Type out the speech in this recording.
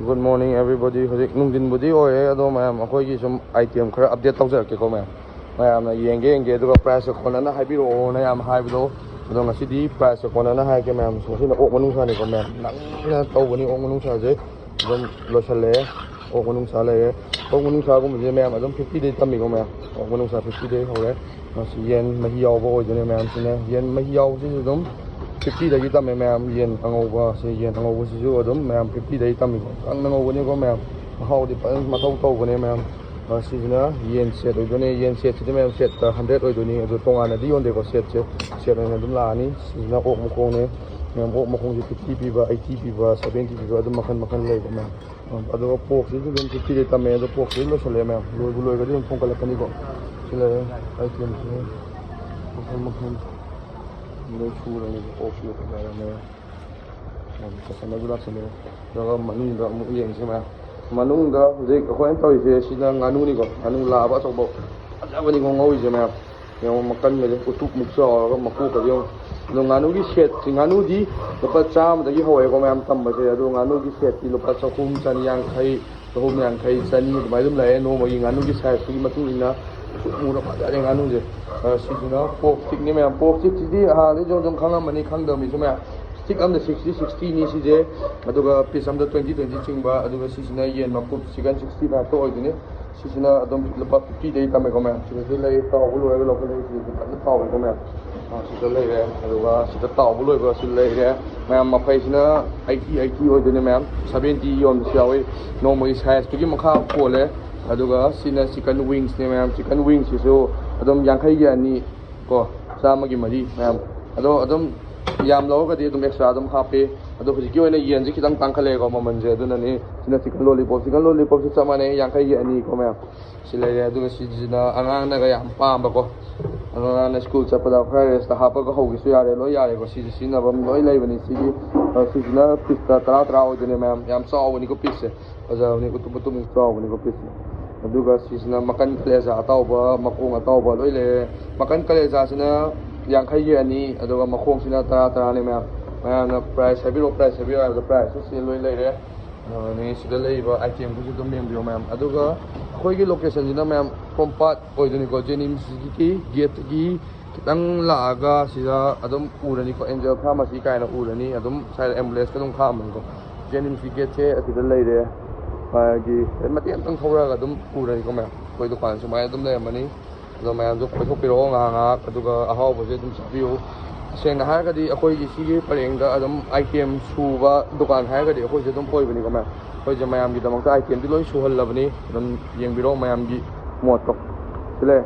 Good morning everybody. Hꯧꯖꯤꯛ ꯅꯨꯡꯊꯤꯟꯕꯨꯗꯤ ꯑꯣꯏꯔꯦ ꯑꯗꯣ ꯃꯌꯥꯝ ꯑꯩꯈꯣꯏꯒꯤ ꯁꯨꯝ ꯑꯥꯏꯇꯦꯝ ꯈꯔ ꯑꯞꯗꯦꯠ ꯇꯧꯖꯔꯛꯀꯦꯀꯣ ꯃꯌꯥꯝꯅ ꯌꯦꯡꯒꯦ ꯑꯗꯨꯒ ꯄ꯭ꯔꯥꯏꯁꯀ ꯀꯣꯟꯅꯅ ꯍꯥꯏꯕꯤꯔꯛꯑꯣꯅ ꯌꯥꯝ ꯍꯥꯏꯕꯗꯣ ꯑꯗꯣ ꯉꯁꯤꯗꯤ ꯄ꯭ꯔꯥꯏꯁꯀ ꯀꯣꯟꯅꯅ ꯍꯥꯏꯔꯛꯀꯦ ꯃꯌꯥꯝ ꯉꯁꯤꯅ ꯑꯣꯛ ꯃꯅꯨꯡꯁꯥꯅꯤꯀꯣ ꯃꯌꯥꯝ ꯅꯪꯅ ꯇꯧꯕꯅꯤ ꯑꯣꯛ ꯃꯅꯨꯡꯁꯥꯁꯦ ꯑꯗꯨꯝ ꯂꯣꯏꯁꯜꯂꯛꯑꯦ ꯑꯣꯛ ꯃꯅꯨꯡꯁꯥ ꯂꯩꯔꯦ ꯑꯣꯛ ꯃꯅꯨꯡꯁꯥꯒꯨꯝꯕꯁꯦ ꯃꯌꯥꯝ ꯑꯗꯨꯝ 50ꯗꯩ ꯇꯝꯃꯤꯀꯣ ꯃꯌꯥꯝ ꯑꯣꯛ ꯃꯅꯨꯡꯁꯥ 50ꯗꯩ ꯍꯧꯔꯦ ꯃꯁꯤ ꯌꯦꯟ ꯃꯍꯤ ꯌꯥꯎꯕ ꯑꯣꯏꯗꯣꯏꯅꯦ ꯃꯌꯥꯝꯁꯤꯅ ꯌꯦꯟ ꯃꯍꯤ ꯌꯥꯎꯕꯁꯤꯁꯨ ꯑꯗꯨꯝ 50ꯗꯒꯤ ꯇꯝꯃꯦ ꯃꯌꯥꯝ ꯌꯦꯟ ꯑꯉꯧꯕꯁꯦ ꯌꯦꯟ ꯑꯉꯧꯕꯁꯤꯁꯨ ꯑꯗꯨꯝ ꯃꯌꯥꯝ 50ꯗꯒꯤ ꯇꯝꯃꯤꯀꯣ ꯀꯪꯅ ꯉꯧꯕꯅꯤꯀꯣ ꯃꯌꯥꯝ ꯃꯍꯥꯎꯗꯤ ꯐꯖꯅ ꯃꯊꯧ ꯇꯧꯕꯅꯦ ꯃꯌꯥꯝ ꯁꯤꯁꯤꯅ ꯌꯦꯟ ꯁꯦꯠ ꯑꯣꯏꯗꯣꯏꯅꯦ ꯌꯦꯟ ꯁꯦꯠꯁꯤꯗꯤ ꯃꯌꯥꯝ ꯁꯦꯠꯇ 100 ꯑꯣꯏꯗꯣꯏꯅꯤ ꯑꯗꯣ ꯇꯣꯉꯥꯟꯅꯗꯤ ꯌꯣꯟꯗꯦꯀꯣ ꯁꯦꯠꯁꯦ ꯁꯦꯠ ꯑꯣꯏꯅ ꯑꯗꯨꯝ ꯂꯥꯛꯑꯅꯤ ꯁꯤꯁꯤꯅ ꯑꯣꯛ ꯃꯈꯣꯡꯅꯦ ꯃꯌꯥꯝ ꯑꯣꯛ ꯃꯈꯣꯡꯁꯦ 50 ꯄꯤꯕ 80 ꯄꯤꯕ 70 ꯄꯤꯕ ꯑꯗꯨꯝ ꯃꯈꯜ ꯂꯩꯕ ꯃꯌꯥꯝ ꯑꯗꯨꯒ ꯄꯣꯛꯁꯤꯁꯨ ꯑꯗꯨꯝ 50ꯗꯩ ꯇꯝꯃꯦ ꯑꯗꯣ ꯄꯣꯛꯁꯤꯁꯨ ꯂꯣꯏꯁꯜꯂꯦ ꯃꯌꯥꯝ ꯂꯣꯏꯒꯗꯤ ꯑꯗꯨꯝ ꯊꯣꯡꯒꯠꯂꯛꯀꯅꯤꯀꯣ ꯁꯤ ꯂꯩꯔꯦ ꯑꯥꯏꯇꯦꯝꯁꯦ ꯃꯈꯜ ꯂꯣꯏ ꯁꯨꯔꯅꯤ ꯑꯣꯛꯁꯨ ꯂꯩꯔꯝꯃꯦ ꯀꯁꯇꯃꯔꯁꯨ ꯂꯥꯛꯁꯜꯂꯦ ꯑꯗꯨꯒ ꯃꯅꯨꯡꯗ ꯑꯃꯨꯛ ꯌꯦꯡꯁꯤ ꯃꯌꯥꯝ ꯃꯅꯨꯡꯗ ꯍꯧꯖꯤꯛ ꯑꯩꯈꯣꯏꯅ ꯇꯧꯔꯤꯁꯦ ꯁꯤꯅ ꯉꯥꯅꯨꯅꯤꯀꯣ ꯉꯥꯅꯨ ꯂꯥꯕ ꯑꯆꯧꯕ ꯐꯖꯕꯅꯤꯀꯣ ꯉꯧꯔꯤꯁꯦ ꯃꯌꯥꯝ ꯌꯦꯡꯉꯣ ꯃꯀꯟꯒꯁꯦ ꯎꯇꯨꯞꯃꯨꯛ ꯆꯥꯎꯔꯒ ꯃꯀꯣꯛꯀꯁꯦ ꯌꯦꯡꯉꯣ ꯑꯗꯣ ꯉꯥꯅꯨꯒꯤ ꯁꯦꯠꯁꯤ ꯉꯥꯅꯨꯗꯤ ꯂꯨꯄꯥ 100ꯗꯒꯤ ꯍꯧꯋꯦꯀꯣ ꯃꯌꯥꯝ ꯇꯝꯕꯁꯦ ꯑꯗꯣ ꯉꯥꯅꯨꯒꯤ ꯁꯦꯠꯇꯤ ꯂꯨꯄꯥ 100, 150, 250, 100 ꯑꯗꯨꯃꯥꯏꯅ ꯑꯗꯨꯝ ꯂꯩꯔꯦ ꯅꯣꯡꯃꯒꯤ ꯉꯥꯅꯨꯒꯤ ꯁꯥꯏꯖꯇꯨꯒꯤ ꯃꯇꯨꯡ ꯏꯟꯅ ꯃꯨꯔ ꯐꯖꯔꯦ ꯉꯥꯅꯨꯁꯦ ꯁꯤꯁꯤꯅ ꯄꯣꯛ ꯁ꯭ꯇꯤꯛꯅꯤ ꯃꯌꯥꯝ ꯄꯣꯛ ꯁ꯭ꯇꯤꯛꯁꯤꯗꯤ ꯍꯥꯟꯅꯗꯩꯁꯨ ꯑꯗꯨꯝ ꯈꯪꯉꯝꯃꯅꯤ ꯈꯪꯗꯕ ꯃꯤꯁꯨ ꯃꯌꯥꯝ ꯁ꯭ꯇꯤꯛ ꯑꯃꯗ 60ꯅꯤ ꯁꯤꯁꯦ ꯑꯗꯨꯒ ꯄꯤꯁ ꯑꯃꯗ 20 ꯆꯤꯡꯕ ꯑꯗꯨꯒ ꯁꯤꯁꯤꯅ ꯌꯦꯟ ꯃꯀꯨꯞ ꯆꯤꯀꯟ 65ꯇ ꯑꯣꯏꯗꯣꯏꯅꯤ ꯁꯤꯁꯤꯅ ꯑꯗꯨꯝ ꯂꯨꯄꯥ 50ꯗꯒꯤ ꯇꯝꯃꯦꯀꯣ ꯃꯌꯥꯝ ꯁꯤꯗꯁꯨ ꯂꯩ ꯇꯥꯎꯕ ꯂꯣꯏꯔꯒ ꯂꯧꯈꯠꯂꯛꯏ ꯁꯤꯗꯁꯨ ꯐꯖꯅ ꯇꯥꯎꯋꯦꯀꯣ ꯃꯌꯥꯝ ꯁꯤꯗ ꯂꯩꯔꯦ ꯑꯗꯨꯒ ꯁꯤꯗ ꯇꯥꯎꯕ ꯂꯣꯏꯕꯁꯨ ꯂꯩꯔꯦ ꯃꯌꯥꯝ ꯃꯐꯩꯁꯤꯅ 80 ꯑꯣꯏꯗꯣꯏꯅꯦ ꯃꯌꯥꯝ 70 ꯌꯣꯟꯕꯁꯨ ꯌꯥꯎꯋꯤ ꯅꯣꯡꯃꯒꯤ ꯁꯥꯏꯖꯇꯨꯒꯤ ꯃꯈꯥ ꯄꯣꯜꯂꯦ ꯑꯗꯨꯒ ꯁꯤꯅ ꯆꯤꯀꯟ ꯋꯤꯡꯁꯅꯦ ꯃꯌꯥꯝ ꯆꯤꯀꯟ ꯋꯤꯡꯁꯤꯁꯨ ꯑꯗꯨꯝ 50ꯒꯤ 2 ꯀꯣ 100ꯒꯤ 4 ꯃꯌꯥꯝ ꯑꯗꯣ ꯑꯗꯨꯝ ꯌꯥꯝ ꯂꯧꯔꯒꯗꯤ ꯑꯗꯨꯝ ꯑꯦꯛꯁꯇ꯭ꯔꯥ ꯑꯗꯨꯝ ꯍꯥꯞꯄꯤ ꯑꯗꯣ ꯍꯧꯖꯤꯛꯀꯤ ꯑꯣꯏꯅ ꯌꯦꯟꯁꯦ ꯈꯤꯇꯪ ꯇꯥꯡꯈꯠꯂꯛꯑꯦꯀꯣ ꯃꯃꯜꯁꯦ ꯑꯗꯨꯅꯅꯤ ꯁꯤꯅ ꯆꯤꯀꯟ ꯂꯣꯂꯤꯄꯣꯞꯁꯨ ꯆꯞ ꯃꯥꯟꯅꯩ 50ꯒꯤ 2ꯀꯣ ꯃꯌꯥꯝ ꯁꯤ ꯂꯩꯔꯦ ꯑꯗꯨꯒ ꯁꯤꯁꯤꯅ ꯑꯉꯥꯡꯅꯒ ꯌꯥꯝ ꯄꯥꯝꯕꯀꯣ ꯑꯉꯥꯡꯅ ꯁ꯭ꯀꯨꯜ ꯆꯠꯄꯗ ꯐ꯭ꯔꯥꯏ ꯔꯥꯏꯁꯇ ꯍꯥꯞꯄꯒ ꯍꯧꯒꯦꯁꯨ ꯌꯥꯔꯦ ꯂꯣꯏ ꯌꯥꯔꯦꯀꯣ ꯁꯤꯁꯦ ꯁꯤꯖꯤꯟꯅꯐꯝ ꯂꯣꯏ ꯂꯩꯕꯅꯤ ꯁꯤꯁꯤꯅ ꯄꯤꯁꯇ 10 ꯑꯣꯏꯗꯣꯏꯅꯦ ꯃꯌꯥꯝ ꯌꯥꯝ ꯆꯥꯎꯕꯅꯤꯀꯣ ꯄꯤꯁꯁꯦ ꯐꯖꯕꯅꯤ ꯎꯇꯨꯞꯃꯨꯛ ꯆꯥꯎꯕꯅꯤꯀꯣ ꯄꯤꯁꯁꯦ ꯑꯗꯨꯒ ꯁꯤꯁꯤꯅ ꯃꯀꯟ ꯀꯂꯦꯖꯥ ꯑꯇꯥꯎꯕ ꯃꯈꯣꯡ ꯑꯇꯥꯎꯕ ꯂꯣꯏ ꯂꯩꯔꯦ ꯃꯀꯟ ꯀꯂꯦꯖꯥꯁꯤꯅ 50ꯒꯤ 2 ꯑꯗꯨꯒ ꯃꯈꯣꯡꯁꯤꯅ 10 ꯃꯌꯥꯝꯅ ꯄ꯭ꯔꯥꯏꯁ ꯍꯥꯏꯕꯤꯔꯛꯑꯣ ꯍꯥꯏꯕꯗ ꯄ꯭ꯔꯥꯏꯁꯁꯨ ꯁꯤ ꯂꯣꯏ ꯂꯩꯔꯦ ꯁꯤꯗ ꯂꯩꯔꯤꯕ ꯑꯥꯏꯇꯦꯝꯗꯨꯁꯨ ꯑꯗꯨꯝ ꯌꯦꯡꯕꯤꯌꯣ ꯃꯌꯥꯝ ꯑꯗꯨꯒ ꯑꯩꯈꯣꯏꯒꯤ ꯂꯣꯀꯦꯁꯟꯁꯤꯅ ꯃꯌꯥꯝ ꯈꯣꯡꯄꯥꯠ ꯑꯣꯏꯗꯣꯏꯅꯤꯀꯣ ꯖꯦꯅꯤꯝꯁꯀꯤ ꯒꯦꯠꯇꯒꯤ ꯈꯤꯇꯪ ꯂꯥꯛꯑꯒ ꯁꯤꯗ ꯑꯗꯨꯝ ꯎꯔꯅꯤꯀꯣ ꯑꯦꯟꯖꯦꯜ ꯐꯥꯔꯃꯥꯁꯤ ꯀꯥꯏꯅ ꯎꯔꯅꯤ ꯑꯗꯨꯝ ꯁꯥꯏꯗ ꯑꯦꯝꯕꯨꯂꯦꯟꯁꯀ ꯑꯗꯨꯝ ꯈꯥꯝꯕꯅꯤꯀꯣ ꯖꯦꯅꯤꯝꯁꯀꯤ ꯒꯦꯠꯁꯦ ꯑꯁꯤꯗ ꯂꯩꯔꯦ ꯃꯇꯦꯛ ꯑꯃꯇꯪ ꯊꯧꯔꯛꯑꯒ ꯑꯗꯨꯝ ꯎꯔꯅꯤꯀꯣ ꯃꯌꯥꯝ ꯑꯩꯈꯣꯏ ꯗꯨꯀꯥꯟ ꯁꯨꯃꯥꯏꯅ ꯑꯗꯨꯝ ꯂꯩꯔꯝꯃꯅꯤ ꯑꯗꯣ ꯃꯌꯥꯝꯁꯨ ꯀꯣꯏꯊꯣꯛꯄꯤꯔꯛꯑꯣ ꯉꯥꯏꯍꯥꯛ ꯑꯗꯨꯒ ꯑꯍꯥꯎꯕꯁꯦ ꯑꯗꯨꯝ ꯆꯥꯕꯤꯌꯨ ꯇꯁꯦꯡꯅ ꯍꯥꯏꯔꯒꯗꯤ ꯑꯩꯈꯣꯏꯒꯤ ꯁꯤꯒꯤ ꯄꯔꯦꯡꯗ ꯑꯗꯨꯝ ꯑꯥꯏꯇꯦꯝ ꯁꯨꯕ ꯗꯨꯀꯥꯟ ꯍꯥꯏꯔꯒꯗꯤ ꯑꯩꯈꯣꯏꯁꯦ ꯑꯗꯨꯝ ꯑꯣꯏꯕꯅꯤꯀꯣ ꯃꯌꯥꯝ ꯑꯩꯈꯣꯏꯁꯦ ꯃꯌꯥꯝꯒꯤꯗꯃꯛꯇ ꯑꯥꯏꯇꯦꯝꯗꯤ ꯂꯣꯏ ꯁꯨꯍꯜꯂꯕꯅꯤ ꯑꯗꯨꯝ ꯌꯦꯡꯕꯤꯔꯛꯑꯣ ꯃꯌꯥꯝꯒꯤ ꯃꯣꯠꯇꯣ ꯁꯤ ꯂꯩ